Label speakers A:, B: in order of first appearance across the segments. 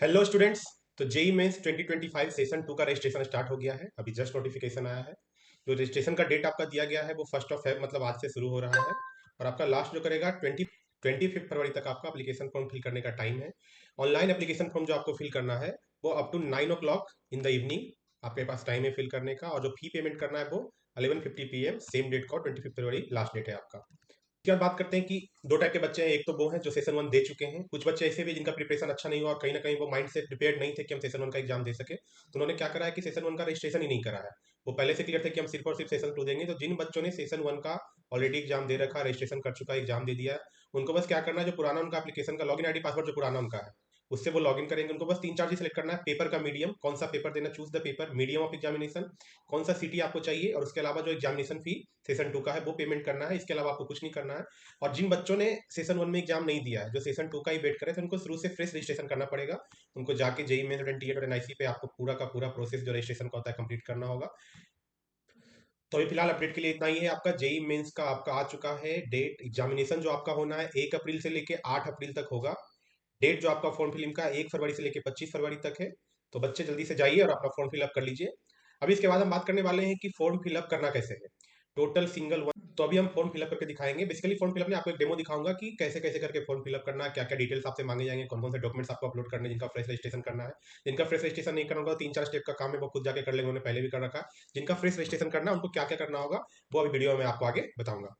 A: Hello students. तो JEE mains 2025 session 2 का registration start हो गया है। अभी जस्ट नोटिफिकेशन आया है। जो रजिस्ट्रेशन का डेट आपका दिया गया है वो 1 मतलब आज से शुरू हो रहा है। और आपका लास्ट जो करेगा 25 फरवरी तक आपका एप्लीकेशन फॉर्म फिल करने का टाइम है। ऑनलाइन एप्लीकेशन फॉर्म जो आपको फिल करना है वो up to 9 o'clock in the evening आपके पास टाइम है फिल करने का। और जो फी पेमेंट करना है वो 11:50 PM सेम डेट का 25 फरवरी लास्ट डेट है आपका। क्या बात करते हैं कि दो टाइप के बच्चे हैं। एक तो वो हैं जो सेशन 1 दे चुके हैं। कुछ बच्चे ऐसे भी जिनका प्रिपरेशन अच्छा नहीं हुआ और कहीं ना कहीं वो माइंड से प्रिपेयर्ड नहीं थे कि हम सेशन 1 का एग्जाम दे सके, तो उन्होंने क्या करा है कि सेशन 1 का रजिस्ट्रेशन ही नहीं करा है। वो पहले से क्लियर थे कि हम सिर्फ और सिर्फ सेशन 2 देंगे। तो जिन बच्चों ने सेशन 1 का ऑलरेडी एग्जाम दे रखा, रजिस्ट्रेशन कर चुका, एग्जाम दे दिया है, उनको बस क्या करना है, जो पुराना उनका एप्लीकेशन का लॉगिन आईडी पासवर्ड जो पुराना उनका है उससे वो लॉगिन करेंगे। उनको बस तीन चार चीज सेलेक्ट करना है। पेपर का मीडियम, कौन सा पेपर देना, choose the paper, medium of examination, कौन सा सिटी आपको चाहिए, और उसके अलावा जो एग्जामिनेशन फी सेशन 2 का है वो पेमेंट करना है। इसके अलावा आपको कुछ नहीं करना है। और जिन बच्चों ने सेशन 1 में एग्जाम नहीं दिया है, जो सेशन 2 का ही वेट करे, तो उनको शुरू से फ्रेश रजिस्ट्रेशन करना पड़ेगा। उनको जाके जेई मेंस और एनटीए और एनआईसी पे आपको पूरा का पूरा प्रोसेस जो रजिस्ट्रेशन का होता है कंप्लीट करना होगा। तो अभी फिलहाल अपडेट के लिए इतना ही है। आपका जेई मेंस का आपका आ चुका है डेट। एग्जामिनेशन जो आपका होना है 1 अप्रैल से लेके 8 अप्रैल तक होगा। डेट जो आपका फॉर्म फिलिंग का 1 फरवरी से लेके 25 फरवरी तक है। तो बच्चे जल्दी से जाइए और अपना फॉर्म फिलअप कर लीजिए। अभी इसके बाद हम बात करने वाले हैं कि फॉर्म फिलअप करना कैसे है। Total single one. तो अभी हम फॉर्म फिलअप करके दिखाएंगे। बेसिकली फॉर्म फिलअप में आपको एक डेमो दिखाऊंगा कि कैसे कैसे करके फॉर्म फिलअप करना है, क्या क्या डिटेल्स आपसे मांगे जाएंगे, कौन कौन से डॉक्यूमेंट्स आपको अपलोड करने हैं, जिनका फ्रेश रजिस्ट्रेशन करना है। जिनका फ्रेश रजिस्ट्रेशन नहीं करना होगा, तीन चार स्टेप का काम है, वो खुद जाके कर लेंगे, उन्होंने पहले भी कर रखा है। जिनका फ्रेश रजिस्ट्रेशन करना है उनको क्या क्या करना होगा वो अभी वीडियो में आपको आगे बताऊंगा।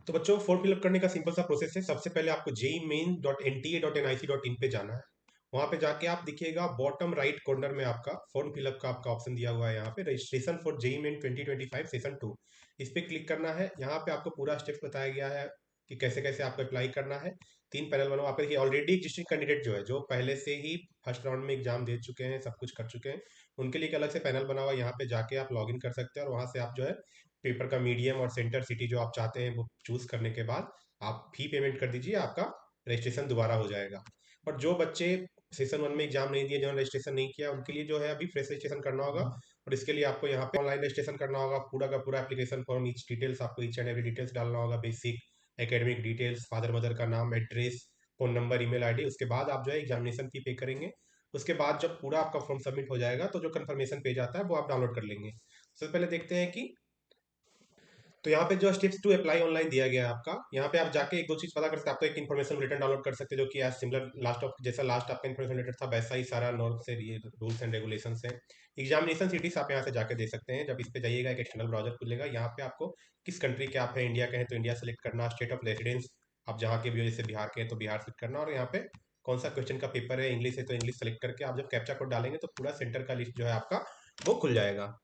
A: तो बच्चों, फॉर्म फिलअप करने का सिंपल सा प्रोसेस है। सबसे पहले आपको jemain.nta.nic.in पे जाना है। वहां पे जाके आप दिखिएगा बॉटम राइट कॉर्नर में आपका फॉर्म फिलअप का आपका ऑप्शन दिया हुआ है। यहाँ पे registration for JEE Main 2025 session 2, इस पे क्लिक करना है। यहाँ पे आपको पूरा स्टेप बताया गया है कि कैसे कैसे आपको अप्लाई करना है। तीन पैनल बनो आपके। देखिए ऑलरेडी एग्जिस्टिंग कैंडिडेट जो है, जो पहले से ही फर्स्ट राउंड में एग्जाम दे चुके हैं, सब कुछ कर चुके हैं, उनके लिए एक अलग से पैनल बना हुआ है। यहाँ पे जाके आप लॉग इन कर सकते हैं और वहां से आप जो है पेपर का मीडियम और सेंटर सिटी जो आप चाहते हैं वो चूज करने के बाद आप फी पेमेंट कर दीजिए। आपका रजिस्ट्रेशन दोबारा हो जाएगा। और जो बच्चे सेशन 1 में एग्जाम नहीं दिए, जिन्होंने रजिस्ट्रेशन नहीं किया, उनके लिए जो है अभी फ्रेश रजिस्ट्रेशन करना होगा। और इसके लिए आपको यहाँ पे ऑनलाइन रजिस्ट्रेशन करना होगा। पूरा का पूरा एप्लीकेशन फॉर्म, ईच डिटेल्स आपको ईच एंड एवरी डिटेल्स डालना होगा। Basic academic details, father mother का नाम, address, phone number, email ID. उसके बाद आप जो है एग्जामिनेशन फी पे करेंगे। उसके बाद जब पूरा आपका फॉर्म सबमिट हो जाएगा तो जो कंफर्मेशन पेज आता है वो आप डाउनलोड कर लेंगे। सबसे पहले देखते हैं कि तो यहाँ पे जो स्टेप्स टू अप्लाई ऑनलाइन दिया गया है आपका, यहाँ पे आप जाके एक दो चीज पता कर सकते हैं। आप तो एक इन्फॉर्मेशन रिटर्न डाउनलोड कर सकते हैं, जो कि आज सिमिलर लास्ट ऑफ जैसा लास्ट आपका इन्फॉर्मेशन लेटर था वैसा ही सारा नॉर्म से रूल्स एंड रेगुलेशन है। एग्जामिनेशन सिटीज आप यहाँ से जाके दे सकते हैं। जब इस पे जाइएगा एक एक्सटर्नल ब्राउजर खुलेगा। यहाँ पे आपको किस कंट्री के आप हैं, इंडिया के हैं तो इंडिया सेलेक्ट करना, स्टेट ऑफ रेसिडेंस आप जहाँ के भी हो, जैसे बिहार के हैं तो बिहार सेलेक्ट करना, और यहाँ पे कौन सा क्वेश्चन का पेपर है, इंग्लिश है तो इंग्लिश सेलेक्ट करके आप जब कैप्चा कोड डालेंगे तो पूरा सेंटर का लिस्ट जो है आपका वो खुल जाएगा।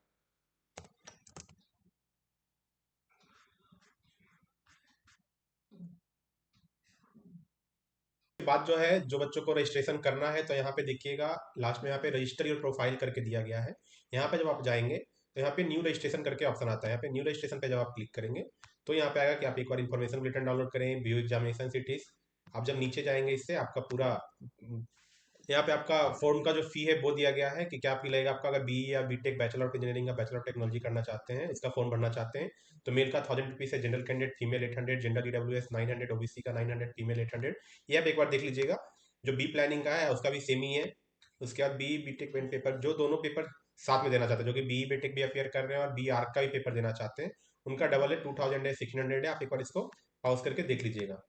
A: बात जो है, जो बच्चों को रजिस्ट्रेशन करना है तो यहाँ पे देखिएगा लास्ट में यहाँ पे रजिस्टर योर प्रोफाइल करके दिया गया है। यहाँ पे जब आप जाएंगे तो यहाँ पे न्यू रजिस्ट्रेशन करके ऑप्शन आता है। यहाँ पे न्यू रजिस्ट्रेशन पे जब आप क्लिक करेंगे तो यहाँ पे आएगा कि आप एक बार इन्फॉर्मेशन रिटर्न डाउनलोड करें, व्यू एग्जामिनेशन सिटीज। आप जब नीचे जाएंगे इससे आपका पूरा यहाँ पे आपका फॉर्म का जो फी है वो दिया गया है कि क्या फी लगेगा आपका। अगर बी या बीटेक, बैचलर ऑफ इंजीनियरिंग या बैचलर ऑफ टेक्नोलॉजी करना चाहते हैं, इसका फॉर्म भरना चाहते हैं, तो मेल का 1000 रुपीज है, general candidate female 800, gender EWS 900, OBC का 900, फीमेल 800। ये आप एक बार देख लीजिएगा। जो बी प्लानिंग का है उसका भी सेम ही है। उसके बाद बी बीटेक पेन पेपर, जो दोनों पेपर साथ में देना चाहते हैं, जो कि बी बीटेक भी अपेयर कर रहे हैं और बी आर्क का भी पेपर देना चाहते हैं, उनका डबल है, 2000 है, 1600 है। आप एक बार इसको पॉज करके देख लीजिएगा।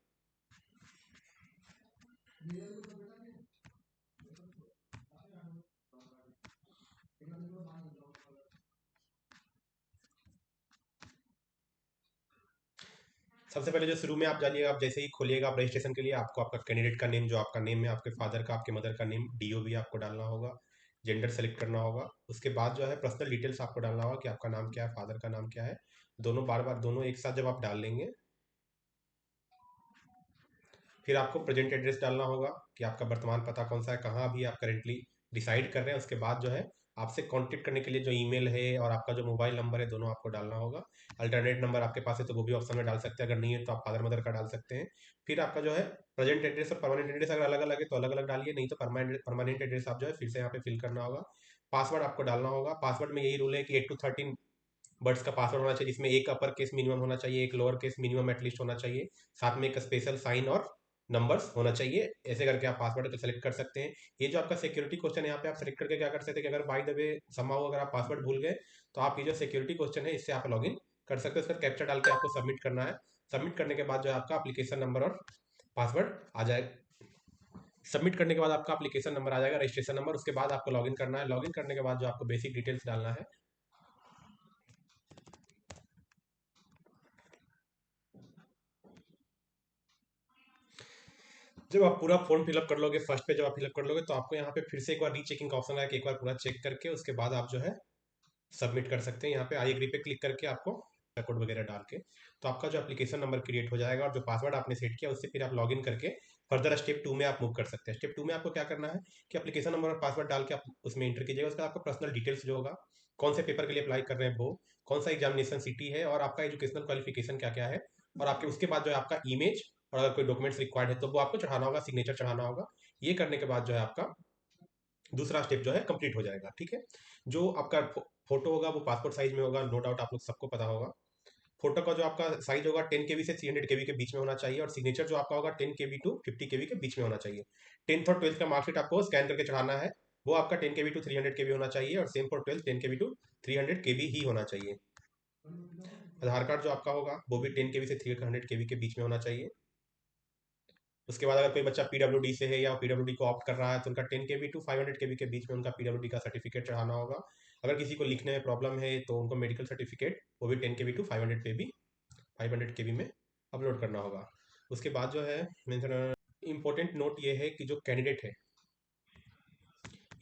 A: सबसे पहले जो शुरू में आप जानिएगा, आप जैसे ही खोलिएगा आप रजिस्ट्रेशन के लिए, आपको आपका कैंडिडेट का नेम, जो आपका नेम है, आपके फादर का, आपके मदर का नेम, डीओ भी आपको डालना होगा, जेंडर सेलेक्ट करना होगा। उसके बाद जो है पर्सनल डिटेल्स आपको डालना होगा कि आपका नाम क्या है, फादर का नाम क्या है। दोनों बार बार दोनों एक साथ जब आप डाल लेंगे, फिर आपको प्रेजेंट एड्रेस डालना होगा कि आपका वर्तमान पता कौन सा है, कहाँ अभी आप करेंटली डिसाइड कर रहे हैं। उसके बाद जो है आपसे कांटेक्ट करने के लिए जो ईमेल है और आपका जो मोबाइल नंबर है, दोनों आपको डालना होगा। अल्टरनेट नंबर आपके पास है तो वो भी ऑप्शन में डाल सकते हैं, अगर नहीं है तो आप फादर मदर का डाल सकते हैं। फिर आपका जो है प्रेजेंट एड्रेस और परमानेंट एड्रेस अगर अलग अलग है तो अलग अलग डालिए, नहीं तो परमानेंट एड्रेस आप जो है फिर से यहाँ पे फिल करना होगा। पासवर्ड आपको डालना होगा। पासवर्ड में यही रूल है कि 8 to 13 वर्ड्स का पासवर्ड होना चाहिए, जिसमें एक अपर केस मिनिमम होना चाहिए, एक लोअर केस मिनिमम एटलीस्ट होना चाहिए, साथ में एक स्पेशल साइन और नंबर्स होना चाहिए। ऐसे करके आप पासवर्ड को सेलेक्ट कर सकते हैं। ये जो आपका सिक्योरिटी क्वेश्चन है यहाँ पे आप सेलेक्ट करके क्या कर सकते हैं कि अगर बाय द वे समहाउ अगर आप पासवर्ड भूल गए तो आप ये जो सिक्योरिटी क्वेश्चन है इससे आप लॉगिन कर सकते हो। उसका कैप्चा डाल के आपको सबमिट करना है। सबमिट करने के बाद जो है आपका एप्लीकेशन नंबर और पासवर्ड आ जाएगा। सबमिट करने के बाद आपका एप्लीकेशन नंबर आ जाएगा, रजिस्ट्रेशन नंबर। उसके बाद आपको लॉगिन करना है। लॉगिन करने के बाद जो आपको बेसिक डिटेल्स डालना है, जब आप पूरा फॉर्म फिलअप कर लोगे, फर्स्ट पे जब आप फिलअप कर लोगे तो आपको यहाँ पे फिर से एक बार रीचेकिंग का ऑप्शन आएगा कि एक बार पूरा चेक करके उसके बाद आप जो है सबमिट कर सकते हैं। यहाँ पे आई एग्री पे क्लिक करके आपको कोड वगैरह डाल के तो आपका जो एप्लीकेशन नंबर क्रिएट हो जाएगा और जो पासवर्ड आपने सेट किया उससे फिर आप लॉगिन करके फर्दर स्टेप 2 में आप मूव कर सकते हैं। स्टेप 2 में आपको क्या करना है कि एप्लीकेशन नंबर और पासवर्ड डाल के आप उसमें एंटर कीजिएगा। उसका आपका पर्सनल डिटेल्स जो होगा, कौन से पेपर के लिए अप्लाई कर रहे हैं वो, कौन सा एग्जामिनेशन सिटी है और आपका एजुकेशनल क्वालिफिकेशन क्या क्या है, और आपके उसके बाद जो है आपका इमेज और अगर कोई डॉक्यूमेंट्स रिक्वायर्ड है तो वो आपको चढ़ाना होगा, सिग्नेचर चढ़ाना होगा। ये करने के बाद जो है आपका दूसरा स्टेप जो है कंप्लीट हो जाएगा। ठीक है, जो आपका फोटो होगा वो पासपोर्ट साइज में होगा, नो डाउट आप लोग सबको पता होगा। फोटो का जो आपका साइज होगा 10 KB से 300 KB के बीच में होना चाहिए और सिग्नेचर जो आपका होगा 10 KB टू 50 KB के बीच में होना चाहिए। 10th और 12th का मार्कशीट आपको स्कैन करके चढ़ाना है, वो आपका 10 KB टू 300 KB होना चाहिए और same for 12th 10 KB to 300 KB ही होना चाहिए। आधार कार्ड जो आपका होगा वो भी 10 KB से 300 KB के बीच में होना चाहिए। उसके बाद अगर कोई बच्चा पीडब्ल्यूडी से है या पीडब्ल्यूडी को ऑप्ट कर रहा है तो उनका 10 KB टू 500 KB के बीच में उनका पीडब्ल्यूडी का सर्टिफिकेट चढ़ाना होगा। अगर किसी को लिखने में प्रॉब्लम है तो उनको मेडिकल सर्टिफिकेट वो भी 10 KB टू 500 KB में अपलोड करना होगा। उसके बाद जो है इम्पोर्टेंट नोट ये है कि जो कैंडिडेट है,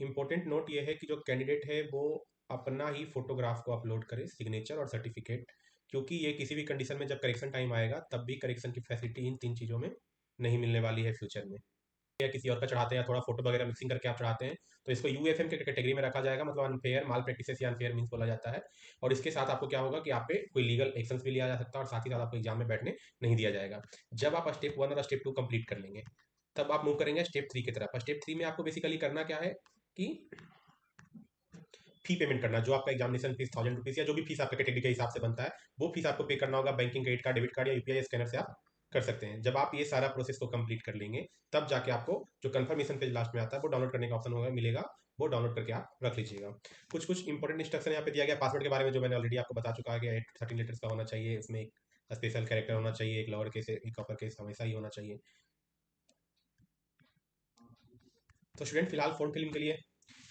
A: इम्पोर्टेंट नोट ये है कि जो कैंडिडेट है वो अपना ही फोटोग्राफ को अपलोड करे, सिग्नेचर और सर्टिफिकेट, क्योंकि ये किसी भी कंडीशन में जब करेक्शन टाइम आएगा तब भी करेक्शन की फैसिलिटी इन 3 चीज़ों में नहीं मिलने वाली है फ्यूचर में। या किसी और का चढ़ाते हैं या थोड़ा फोटो वगैरह मिक्सिंग करके आप चढ़ाते हैं तो इसको यूएफएम के कैटेगरी में रखा जाएगा, मतलब अनफेयर माल प्रैक्टिसेस या अनफेयर मीन्स बोला जाता है। और इसके साथ आपको क्या होगा कि आप पे कोई लीगल एक्शन भी लिया जा सकता है और साथ ही साथ आपको एग्जाम में बैठने नहीं दिया जाएगा। जब आप स्टेप 1 और स्टेप 2 कंप्लीट कर लेंगे तब आप मूव करेंगे स्टेप 3 की तरफ। स्टेप 3 में आपको बेसिकली करना क्या है कि फी पेमेंट करना, जो आपका एग्जामिनेशन फीस 1000 रुपीज या जो भी फीस आपके कैटेगरी के हिसाब से बनता है वो फीस आपको पे करना होगा। Banking, credit card, debit card या यूपीआई स्कैनर से आप कर सकते हैं। जब आप ये सारा प्रोसेस को कंप्लीट कर लेंगे तब जाके आपको जो कंफर्मेशन पेज लास्ट में आता है वो डाउनलोड करने का ऑप्शन होगा, मिलेगा, वो डाउनलोड करके आप रख लीजिएगा। कुछ कुछ इंपॉर्टेंट इंस्ट्रक्शन यहाँ पे दिया गया पासवर्ड के बारे में जो मैंने ऑलरेडी आपको बता चुका है कि 13 लेटर्स का होना चाहिए, इसमें एक स्पेशल कैरेक्टर होना चाहिए, एक लोअर केस एक अपर केस हमेशा ही होना चाहिए। तो स्टूडेंट फिलहाल फॉर्म फिलिंग के लिए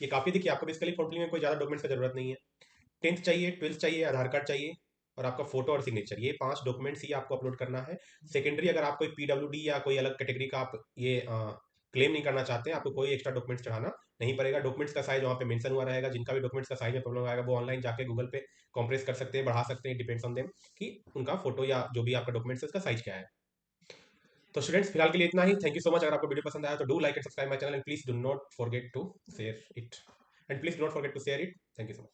A: ये काफ़ी देखिए, आपको बेसिकली फॉर्म फिलिंग में कोई ज़्यादा डॉक्यूमेंट्स की जरूरत नहीं है। 10th चाहिए, 12th चाहिए, आधार कार्ड चाहिए और आपका फोटो और सिग्नेचर, ये 5 डॉक्यूमेंट्स ही आपको अपलोड करना है। सेकेंडरी अगर आप कोई पीडब्ल्यूडी या कोई अलग कैटेगरी का आप ये क्लेम नहीं करना चाहते हैं, आपको कोई एक्स्ट्रा डॉक्यूमेंट्स चढ़ाना नहीं पड़ेगा। डॉक्यूमेंट्स का साइज वहाँ पे मेंशन हुआ रहेगा। जिनका भी डॉक्यूमेंट्स का साइज में प्रॉब्लम आएगा वो ऑनलाइन जाके गूगल पे कॉम्प्रेस कर सकते हैं, बढ़ा सकते हैं, डिपेंड्स ऑन देम कि उनका फोटो या जो भी आपका डॉक्यूमेंट्स है उसका साइज क्या है। तो स्टूडेंट्स फिलहाल के लिए इतना ही। Thank you so much. अगर आपको वीडियो पसंद आया तो do like and subscribe my channel and please do not forget to share it and please do not forget to share it. Thank you so much.